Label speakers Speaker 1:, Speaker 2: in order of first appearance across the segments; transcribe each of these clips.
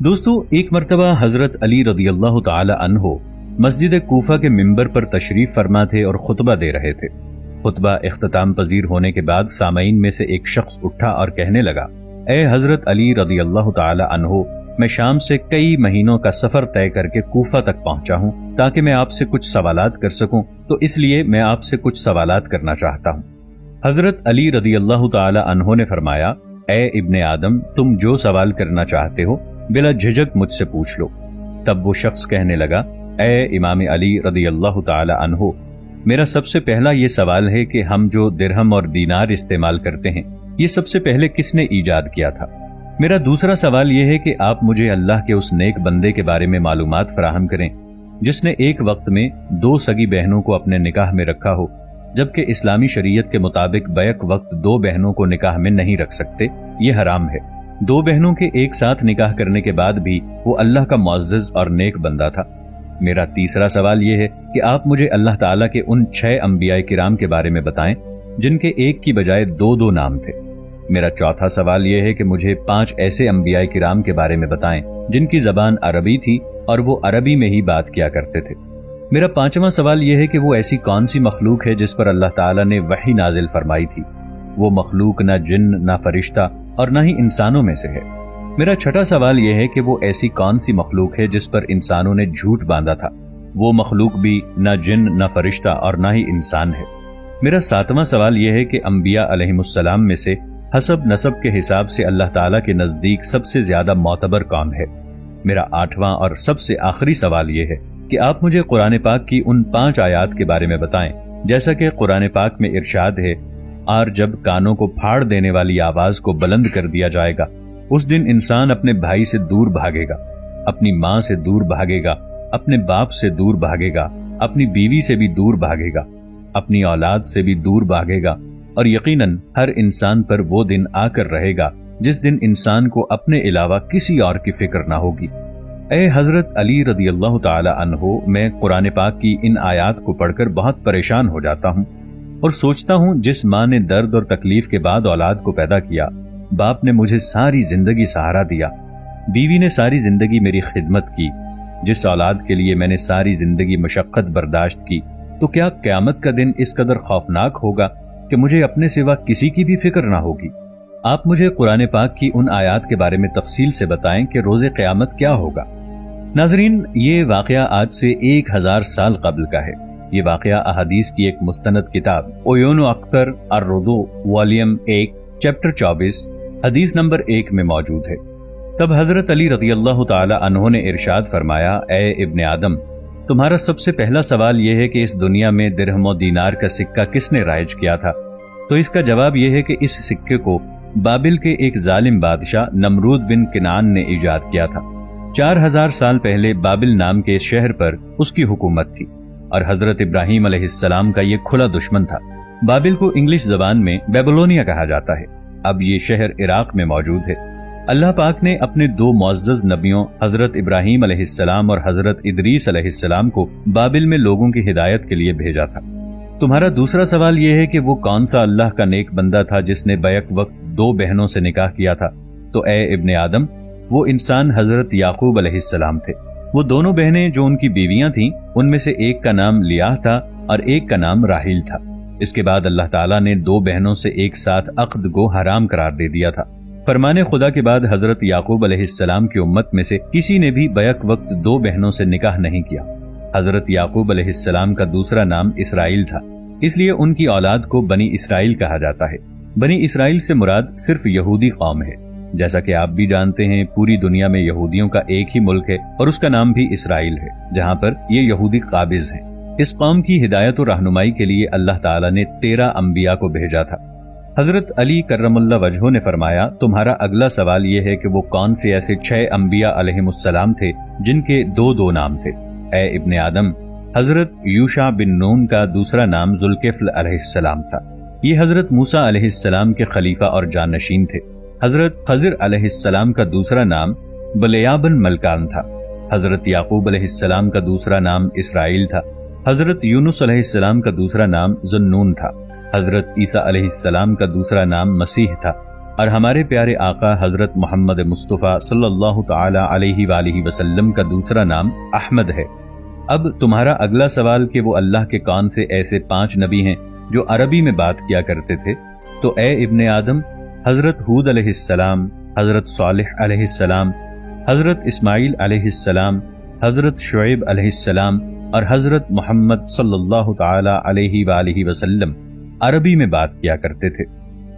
Speaker 1: دوستو، ایک مرتبہ حضرت علی رضی اللہ تعالی عنہ مسجد کوفہ کے منبر پر تشریف فرما تھے اور خطبہ دے رہے تھے۔ خطبہ اختتام پذیر ہونے کے بعد سامعین میں سے ایک شخص اٹھا اور کہنے لگا، اے حضرت علی رضی اللہ تعالی عنہ، میں شام سے کئی مہینوں کا سفر طے کر کے کوفہ تک پہنچا ہوں تاکہ میں آپ سے کچھ سوالات کر سکوں، تو اس لیے میں آپ سے کچھ سوالات کرنا چاہتا ہوں۔ حضرت علی رضی اللہ تعالی عنہ نے فرمایا، اے ابن آدم، تم جو سوال کرنا چاہتے ہو بلا جھجک مجھ سے پوچھ لو۔ تب وہ شخص کہنے لگا، اے امام علی رضی اللہ تعالی عنہ، میرا سب سے پہلا یہ سوال ہے کہ ہم جو درہم اور دینار استعمال کرتے ہیں، یہ سب سے پہلے کس نے ایجاد کیا تھا؟ میرا دوسرا سوال یہ ہے کہ آپ مجھے اللہ کے اس نیک بندے کے بارے میں معلومات فراہم کریں جس نے ایک وقت میں 2 سگی بہنوں کو اپنے نکاح میں رکھا ہو، جبکہ اسلامی شریعت کے مطابق بیک وقت 2 بہنوں کو نکاح میں نہیں رکھ سکتے، یہ حرام ہے۔ 2 بہنوں کے ایک ساتھ نکاح کرنے کے بعد بھی وہ اللہ کا معزز اور نیک بندہ تھا۔ میرا تیسرا سوال یہ ہے کہ آپ مجھے اللہ تعالیٰ کے ان 6 انبیاء کرام کے بارے میں بتائیں جن کے ایک کی بجائے 2 نام تھے۔ میرا چوتھا سوال یہ ہے کہ مجھے 5 ایسے انبیاء کرام کے بارے میں بتائیں جن کی زبان عربی تھی اور وہ عربی میں ہی بات کیا کرتے تھے۔ میرا 5واں سوال یہ ہے کہ وہ ایسی کون سی مخلوق ہے جس پر اللہ تعالیٰ نے وحی نازل فرمائی تھی؟ وہ مخلوق نہ جن، نہ فرشتہ اور نہ ہی انسانوں میں سے ہے۔ میرا 6واں سوال یہ ہے کہ وہ ایسی کون سی مخلوق ہے جس پر انسانوں نے جھوٹ باندھا تھا؟ وہ مخلوق بھی نہ جن، نہ فرشتہ اور نہ ہی انسان ہے۔ میرا 7واں سوال یہ ہے کہ انبیاء علیہم السلام میں سے حسب نسب کے حساب سے اللہ تعالیٰ کے نزدیک سب سے زیادہ معتبر کون ہے؟ میرا 8واں اور سب سے آخری سوال یہ ہے کہ آپ مجھے قرآن پاک کی ان 5 آیات کے بارے میں بتائیں جیسا کہ قرآن پاک میں ارشاد ہے، اور جب کانوں کو پھاڑ دینے والی آواز کو بلند کر دیا جائے گا، اس دن انسان اپنے بھائی سے دور بھاگے گا، اپنی ماں سے دور بھاگے گا، اپنے باپ سے دور بھاگے گا، اپنی بیوی سے بھی دور بھاگے گا، اپنی اولاد سے بھی دور بھاگے گا، اور یقیناً ہر انسان پر وہ دن آ کر رہے گا جس دن انسان کو اپنے علاوہ کسی اور کی فکر نہ ہوگی۔ اے حضرت علی رضی اللہ تعالی عنہ، میں قرآن پاک کی ان آیات کو پڑھ کر بہت پریشان ہو جاتا ہوں اور سوچتا ہوں، جس ماں نے درد اور تکلیف کے بعد اولاد کو پیدا کیا، باپ نے مجھے ساری زندگی سہارا دیا، بیوی نے ساری زندگی میری خدمت کی، جس اولاد کے لیے میں نے ساری زندگی مشقت برداشت کی، تو کیا قیامت کا دن اس قدر خوفناک ہوگا کہ مجھے اپنے سوا کسی کی بھی فکر نہ ہوگی؟ آپ مجھے قرآن پاک کی ان آیات کے بارے میں تفصیل سے بتائیں کہ روز قیامت کیا ہوگا۔ ناظرین، یہ واقعہ آج سے 1000 سال قبل کا ہے۔ یہ واقعہ احادیث کی ایک مستند کتاب عیون اختر الرضو والیوم 1 چیپٹر 24 حدیث نمبر 1 میں موجود ہے۔ تب حضرت علی رضی اللہ تعالی عنہ نے ارشاد فرمایا، اے ابن آدم، تمہارا سب سے پہلا سوال یہ ہے کہ اس دنیا میں درہم و دینار کا سکہ کس نے رائج کیا تھا؟ تو اس کا جواب یہ ہے کہ اس سکے کو بابل کے ایک ظالم بادشاہ نمرود بن کنعان نے ایجاد کیا تھا۔ 4000 سال پہلے بابل نام کے شہر پر اس کی حکومت تھی اور حضرت ابراہیم علیہ السلام کا یہ کھلا دشمن تھا۔ بابل کو انگلش زبان میں بیبلونیا کہا جاتا ہے۔ اب یہ شہر عراق میں موجود ہے۔ اللہ پاک نے اپنے 2 معزز نبیوں حضرت ابراہیم علیہ السلام اور حضرت ادریس علیہ السلام کو بابل میں لوگوں کی ہدایت کے لیے بھیجا تھا۔ تمہارا دوسرا سوال یہ ہے کہ وہ کون سا اللہ کا نیک بندہ تھا جس نے بیک وقت 2 بہنوں سے نکاح کیا تھا؟ تو اے ابن آدم، وہ انسان حضرت یعقوب علیہ السلام تھے۔ وہ دونوں بہنیں جو ان کی بیویاں تھیں، ان میں سے ایک کا نام لیاہ تھا اور ایک کا نام راحیل تھا۔ اس کے بعد اللہ تعالیٰ نے 2 بہنوں سے ایک ساتھ عقد کو حرام قرار دے دیا تھا۔ فرمان خدا کے بعد حضرت یعقوب علیہ السلام کی امت میں سے کسی نے بھی بیک وقت 2 بہنوں سے نکاح نہیں کیا۔ حضرت یعقوب علیہ السلام کا دوسرا نام اسرائیل تھا، اس لیے ان کی اولاد کو بنی اسرائیل کہا جاتا ہے۔ بنی اسرائیل سے مراد صرف یہودی قوم ہے۔ جیسا کہ آپ بھی جانتے ہیں، پوری دنیا میں یہودیوں کا ایک ہی ملک ہے اور اس کا نام بھی اسرائیل ہے، جہاں پر یہ یہودی قابض ہیں۔ اس قوم کی ہدایت و رہنمائی کے لیے اللہ تعالیٰ نے 13 انبیاء کو بھیجا تھا۔ حضرت علی کرم اللہ وجہہ نے فرمایا، تمہارا اگلا سوال یہ ہے کہ وہ کون سے ایسے 6 انبیاء علیہم السلام تھے جن کے 2 نام تھے؟ اے ابن آدم، حضرت یوشع بن نون کا دوسرا نام ذوالکفل علیہ السلام تھا۔ یہ حضرت موسیٰ علیہ السلام کے خلیفہ اور جانشین تھے۔ حضرت خضر علیہ السلام کا دوسرا نام بلیا بن ملکان تھا۔ حضرت یعقوب علیہ السلام کا دوسرا نام اسرائیل تھا۔ حضرت یونس علیہ السلام کا دوسرا نام ذنون تھا۔ حضرت عیسیٰ علیہ السلام کا دوسرا نام مسیح تھا۔ اور ہمارے پیارے آقا حضرت محمد مصطفیٰ صلی اللہ تعالی علیہ وآلہ وسلم کا دوسرا نام احمد ہے۔ اب تمہارا اگلا سوال کہ وہ اللہ کے کون سے ایسے 5 نبی ہیں جو عربی میں بات کیا کرتے تھے، تو اے ابن آدم، حضرت ہود علیہ السلام، حضرت صالح علیہ السلام، حضرت اسماعیل علیہ السلام، حضرت شعیب علیہ السلام اور حضرت محمد صلی اللہ تعالی علیہ وآلہ وسلم عربی میں بات کیا کرتے تھے۔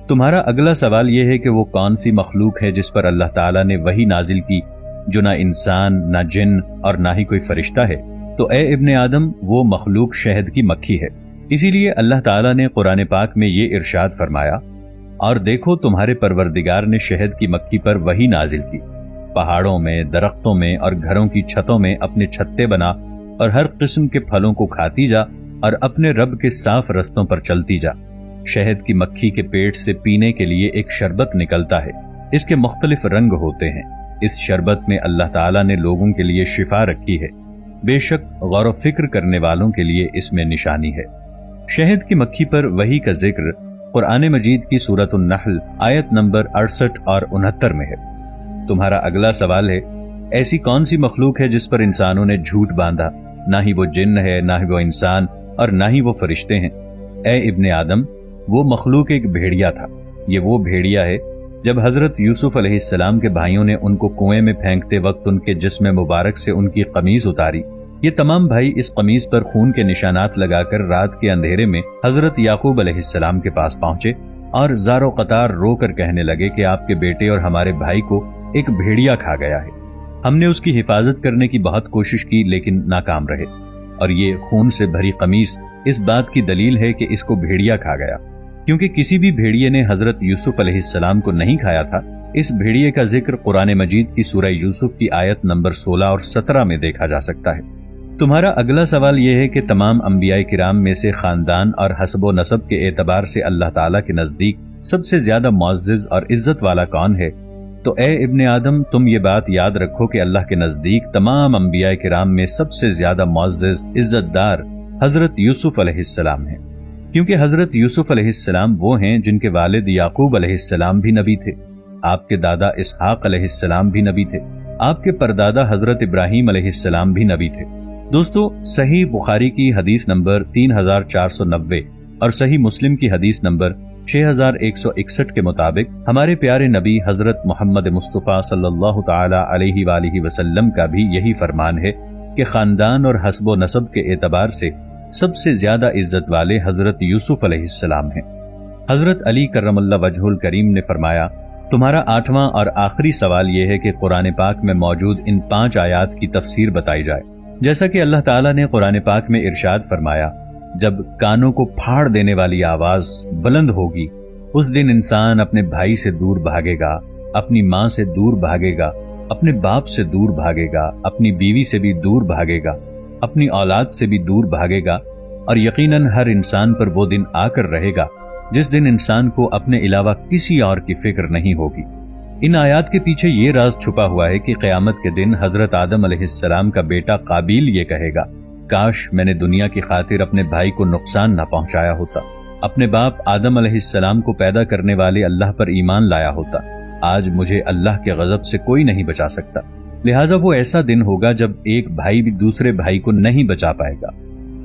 Speaker 1: تمہارا اگلا سوال یہ ہے کہ وہ کون سی مخلوق ہے جس پر اللہ تعالیٰ نے وحی نازل کی جو نہ انسان، نہ جن اور نہ ہی کوئی فرشتہ ہے، تو اے ابن آدم، وہ مخلوق شہد کی مکھی ہے۔ اسی لیے اللہ تعالیٰ نے قرآن پاک میں یہ ارشاد فرمایا، اور دیکھو تمہارے پروردگار نے شہد کی مکھی پر وحی نازل کی، پہاڑوں میں، درختوں میں اور گھروں کی چھتوں میں اپنے چھتے بنا اور ہر قسم کے پھلوں کو کھاتی جا اور اپنے رب کے صاف رستوں پر چلتی جا۔ شہد کی مکھی کے پیٹ سے پینے کے لیے ایک شربت نکلتا ہے، اس کے مختلف رنگ ہوتے ہیں۔ اس شربت میں اللہ تعالیٰ نے لوگوں کے لیے شفا رکھی ہے، بے شک غور و فکر کرنے والوں کے لیے اس میں نشانی ہے۔ شہد کی مکھی پر وحی کا ذکر قرآن مجید کی سورۃ النحل آیت نمبر 68 اور 69 میں ہے۔ تمہارا اگلا سوال ہے، ایسی کون سی مخلوق ہے جس پر انسانوں نے جھوٹ باندھا؟ نہ ہی وہ جن ہے، نہ ہی وہ انسان اور نہ ہی وہ فرشتے ہیں۔ اے ابن آدم، وہ مخلوق ایک بھیڑیا تھا۔ یہ وہ بھیڑیا ہے جب حضرت یوسف علیہ السلام کے بھائیوں نے ان کو کنویں میں پھینکتے وقت ان کے جسم مبارک سے ان کی قمیض اتاری، یہ تمام بھائی اس قمیض پر خون کے نشانات لگا کر رات کے اندھیرے میں حضرت یعقوب علیہ السلام کے پاس پہنچے اور زار و قطار رو کر کہنے لگے کہ آپ کے بیٹے اور ہمارے بھائی کو ایک بھیڑیا کھا گیا ہے۔ ہم نے اس کی حفاظت کرنے کی بہت کوشش کی لیکن ناکام رہے، اور یہ خون سے بھری قمیص اس بات کی دلیل ہے کہ اس کو بھیڑیا کھا گیا، کیونکہ کسی بھی بھیڑیے نے حضرت یوسف علیہ السلام کو نہیں کھایا تھا۔ اس بھیڑیے کا ذکر قرآن مجید کی سورہ یوسف کی آیت نمبر 16 اور 17 میں دیکھا جا سکتا ہے۔ تمہارا اگلا سوال یہ ہے کہ تمام انبیاء کرام میں سے خاندان اور حسب و نسب کے اعتبار سے اللہ تعالیٰ کے نزدیک سب سے زیادہ معزز اور عزت والا کون ہے؟ تو اے ابن آدم، تم یہ بات یاد رکھو کہ اللہ کے نزدیک تمام انبیاء کرام میں سب سے زیادہ معزز، عزت دار حضرت یوسف علیہ السلام ہیں، کیونکہ حضرت یوسف علیہ السلام وہ ہیں جن کے والد یعقوب علیہ السلام بھی نبی تھے، آپ کے دادا اسحاق علیہ السلام بھی نبی تھے، آپ کے پردادا حضرت ابراہیم علیہ السلام بھی نبی تھے۔ دوستو، صحیح بخاری کی حدیث نمبر 3490 اور صحیح مسلم کی حدیث نمبر 6161 کے مطابق ہمارے پیارے نبی حضرت محمد مصطفیٰ صلی اللہ تعالی علیہ وآلہ وسلم کا بھی یہی فرمان ہے کہ خاندان اور حسب و نسب کے اعتبار سے سب سے زیادہ عزت والے حضرت یوسف علیہ السلام ہیں۔ حضرت علی کرم اللہ وجہ الکریم نے فرمایا، تمہارا 8واں اور آخری سوال یہ ہے کہ قرآن پاک میں موجود ان 5 آیات کی تفسیر بتائی جائے۔ جیسا کہ اللہ تعالیٰ نے قرآن پاک میں ارشاد فرمایا، جب کانوں کو پھاڑ دینے والی آواز بلند ہوگی، اس دن انسان اپنے بھائی سے دور بھاگے گا، اپنی ماں سے دور بھاگے گا، اپنے باپ سے دور بھاگے گا، اپنی بیوی سے بھی دور بھاگے گا، اپنی اولاد سے بھی دور بھاگے گا، اور یقیناً ہر انسان پر وہ دن آ کر رہے گا جس دن انسان کو اپنے علاوہ کسی اور کی فکر نہیں ہوگی۔ ان آیات کے پیچھے یہ راز چھپا ہوا ہے کہ قیامت کے دن حضرت آدم علیہ السلام کا بیٹا قابیل یہ کہے گا، کاش میں نے دنیا کی خاطر اپنے بھائی کو نقصان نہ پہنچایا ہوتا، اپنے باپ آدم علیہ السلام کو پیدا کرنے والے اللہ پر ایمان لایا ہوتا، آج مجھے اللہ کے غضب سے کوئی نہیں بچا سکتا۔ لہٰذا وہ ایسا دن ہوگا جب ایک بھائی بھی دوسرے بھائی کو نہیں بچا پائے گا۔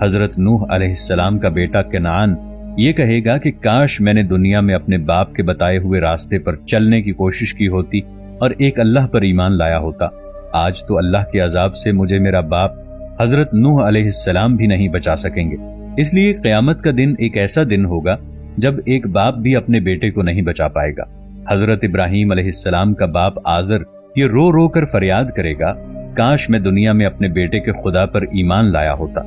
Speaker 1: حضرت نوح علیہ السلام کا بیٹا کنعان یہ کہے گا کہ کاش میں نے دنیا میں اپنے باپ کے بتائے ہوئے راستے پر چلنے کی کوشش کی ہوتی اور ایک اللہ پر ایمان لایا ہوتا، آج تو اللہ کے عذاب سے مجھے میرا باپ حضرت نوح علیہ السلام بھی نہیں بچا سکیں گے۔ اس لیے قیامت کا دن ایک ایسا دن ہوگا جب ایک باپ بھی اپنے بیٹے کو نہیں بچا پائے گا۔ حضرت ابراہیم علیہ السلام کا باپ آزر یہ رو رو کر فریاد کرے گا، کاش میں دنیا میں اپنے بیٹے کے خدا پر ایمان لایا ہوتا۔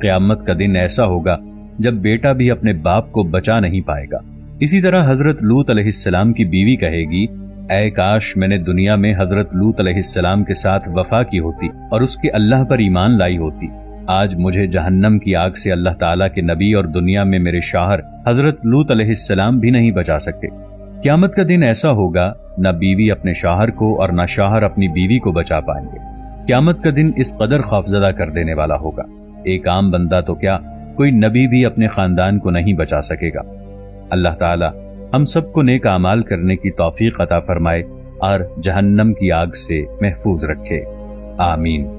Speaker 1: قیامت کا دن ایسا ہوگا جب بیٹا بھی اپنے باپ کو بچا نہیں پائے گا۔ اسی طرح حضرت لوط علیہ السلام کی بیوی کہے گی، اے کاش میں نے دنیا میں حضرت لوط علیہ السلام کے ساتھ وفا کی ہوتی اور اس کے اللہ پر ایمان لائی ہوتی، آج مجھے جہنم کی آگ سے اللہ تعالیٰ کے نبی اور دنیا میں میرے شوہر حضرت لوط علیہ السلام بھی نہیں بچا سکتے۔ قیامت کا دن ایسا ہوگا نہ بیوی اپنے شوہر کو اور نہ شوہر اپنی بیوی کو بچا پائیں گے۔ قیامت کا دن اس قدر خوفزدہ کر دینے والا ہوگا، ایک عام بندہ تو کیا، کوئی نبی بھی اپنے خاندان کو نہیں بچا سکے گا۔ اللہ تعالیٰ ہم سب کو نیک اعمال کرنے کی توفیق عطا فرمائے اور جہنم کی آگ سے محفوظ رکھے، آمین۔